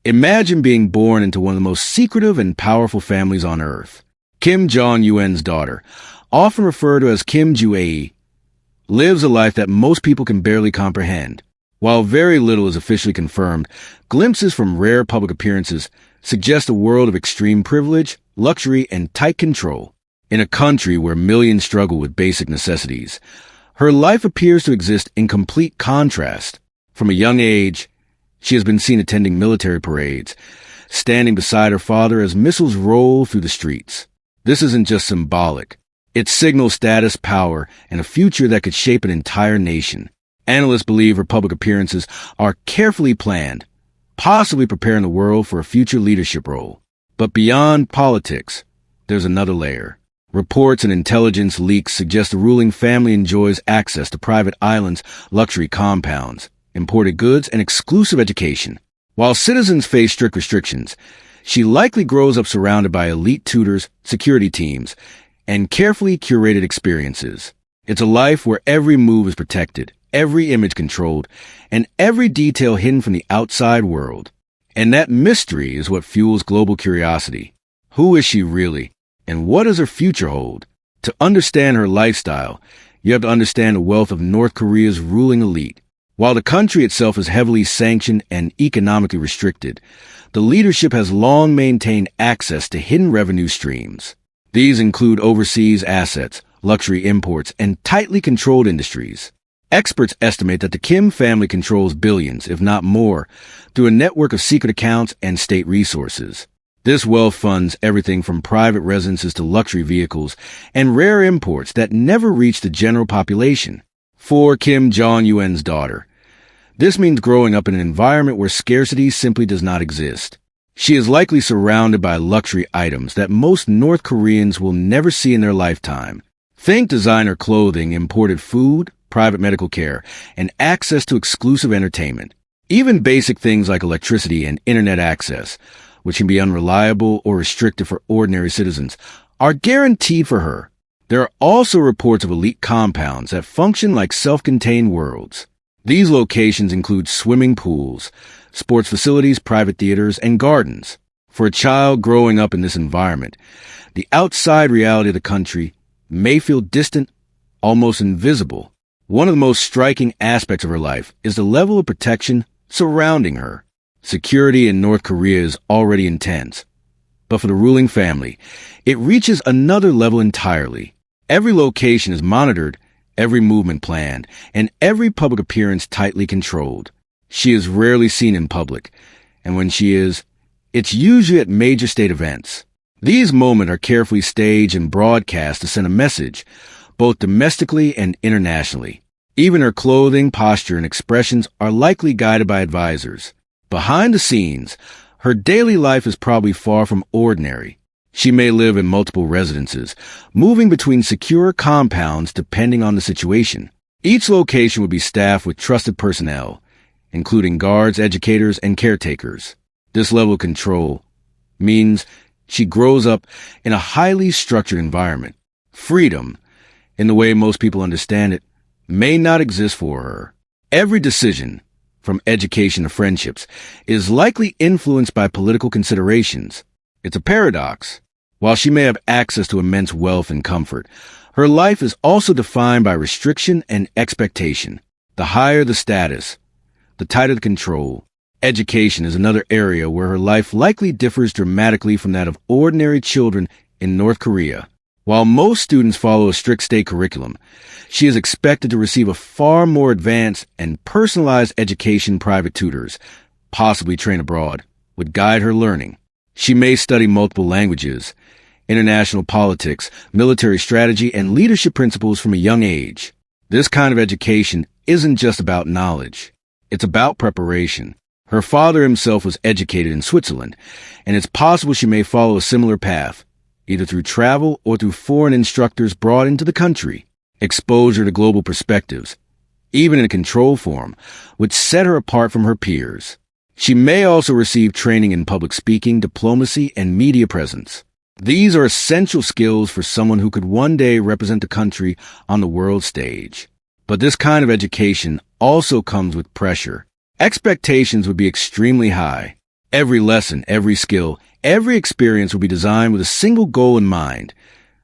Imagine being born into one of the most secretive and powerful families on Earth. Kim Jong Un's daughter, often referred to as Kim Jong Un, lives a life that most people can barely comprehend. While very little is officially confirmed, glimpses from rare public appearances suggest a world of extreme privilege, luxury, and tight control. In a country where millions struggle with basic necessities, her life appears to exist in complete contrast. From a young age, she has been seen attending military parades, standing beside her father as missiles roll through the streets. This isn't just symbolic. It signals status, power, and a future that could shape an entire nation. Analysts believe her public appearances are carefully planned, possibly preparing the world for a future leadership role. But beyond politics, there's another layer. Reports and intelligence leaks suggest the ruling family enjoys access to private islands, luxury compounds, imported goods, and exclusive education. While citizens face strict restrictions, she likely grows up surrounded by elite tutors, security teams, and carefully curated experiences. It's a life where every move is protected, every image controlled, and every detail hidden from the outside world. And that mystery is what fuels global curiosity. Who is she really? And what does her future hold? To understand her lifestyle, you have to understand the wealth of North Korea's ruling elite. While the country itself is heavily sanctioned and economically restricted, the leadership has long maintained access to hidden revenue streams. These include overseas assets, luxury imports, and tightly controlled industries. Experts estimate that the Kim family controls billions, if not more, through a network of secret accounts and state resources. This wealth funds everything from private residences to luxury vehicles and rare imports that never reach the general population. For Kim Jong Un's daughter, this means growing up in an environment where scarcity simply does not exist. She is likely surrounded by luxury items that most North Koreans will never see in their lifetime. Think designer clothing, imported food, private medical care, and access to exclusive entertainment. Even basic things like electricity and internet access, which can be unreliable or restricted for ordinary citizens, are guaranteed for her. There are also reports of elite compounds that function like self-contained worlds. These locations include swimming pools, sports facilities, private theaters, and gardens. For a child growing up in this environment, the outside reality of the country may feel distant, almost invisible. One of the most striking aspects of her life is the level of protection surrounding her. Security in North Korea is already intense, but for the ruling family, it reaches another level entirely. Every location is monitored, every movement planned, and every public appearance tightly controlled. She is rarely seen in public, and when she is, it's usually at major state events. These moments are carefully staged and broadcast to send a message, both domestically and internationally. Even her clothing, posture, and expressions are likely guided by advisors. Behind the scenes, her daily life is probably far from ordinary. She may live in multiple residences, moving between secure compounds depending on the situation. Each location would be staffed with trusted personnel, including guards, educators, and caretakers. This level of control means she grows up in a highly structured environment. Freedom, in the way most people understand it, may not exist for her. Every decision, from education to friendships, is likely influenced by political considerations. It's a paradox. While she may have access to immense wealth and comfort, her life is also defined by restriction and expectation. The higher the status, the tighter the control. Education is another area where her life likely differs dramatically from that of ordinary children in North Korea. While most students follow a strict state curriculum, she is expected to receive a far more advanced and personalized education. Private tutors, possibly trained abroad, would guide her learning. She may study multiple languages, international politics, military strategy, and leadership principles from a young age. This kind of education isn't just about knowledge. It's about preparation. Her father himself was educated in Switzerland, and it's possible she may follow a similar path, either through travel or through foreign instructors brought into the country. Exposure to global perspectives, even in a controlled form, would set her apart from her peers. She may also receive training in public speaking, diplomacy, and media presence. These are essential skills for someone who could one day represent the country on the world stage. But this kind of education also comes with pressure. Expectations would be extremely high. Every lesson, every skill, every experience will be designed with a single goal in mind,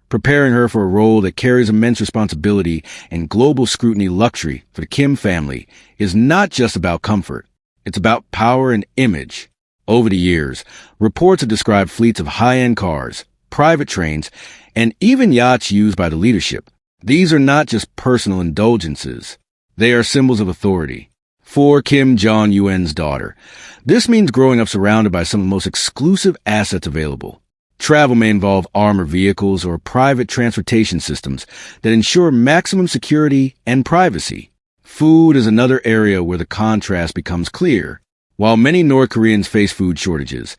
preparing her for a role that carries immense responsibility and global scrutiny. Luxury for the Kim family is not just about comfort. It's about power and image. Over the years, reports have described fleets of high-end cars, private trains, and even yachts used by the leadership. These are not just personal indulgences. They are symbols of authority. For Kim Jong Un's daughter, this means growing up surrounded by some of the most exclusive assets available. Travel may involve armored vehicles or private transportation systems that ensure maximum security and privacy. Food is another area where the contrast becomes clear. While many North Koreans face food shortages,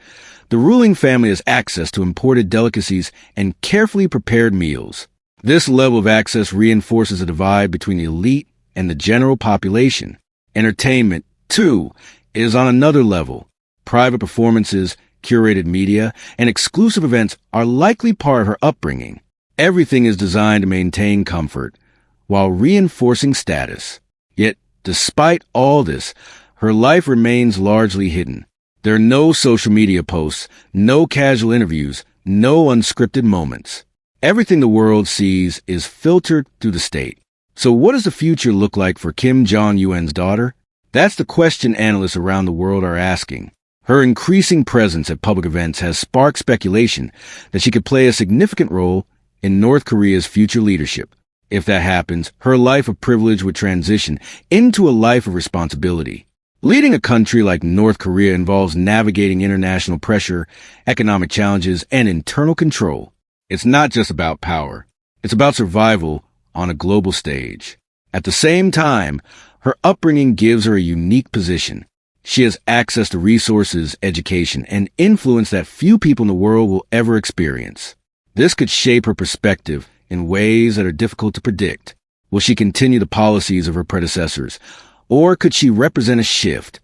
the ruling family has access to imported delicacies and carefully prepared meals. This level of access reinforces a divide between the elite and the general population. Entertainment, too, is on another level. Private performances, curated media, and exclusive events are likely part of her upbringing. Everything is designed to maintain comfort while reinforcing status. Yet, despite all this, her life remains largely hidden. There are no social media posts, no casual interviews, no unscripted moments. Everything the world sees is filtered through the state. So what does the future look like for Kim Jong Un's daughter? That's the question analysts around the world are asking. Her increasing presence at public events has sparked speculation that she could play a significant role in North Korea's future leadership. If that happens, her life of privilege would transition into a life of responsibility. Leading a country like North Korea involves navigating international pressure, economic challenges, and internal control. It's not just about power. It's about survival on a global stage. At the same time, her upbringing gives her a unique position. She has access to resources, education, and influence that few people in the world will ever experience. This could shape her perspective in ways that are difficult to predict. Will she continue the policies of her predecessors, or could she represent a shift,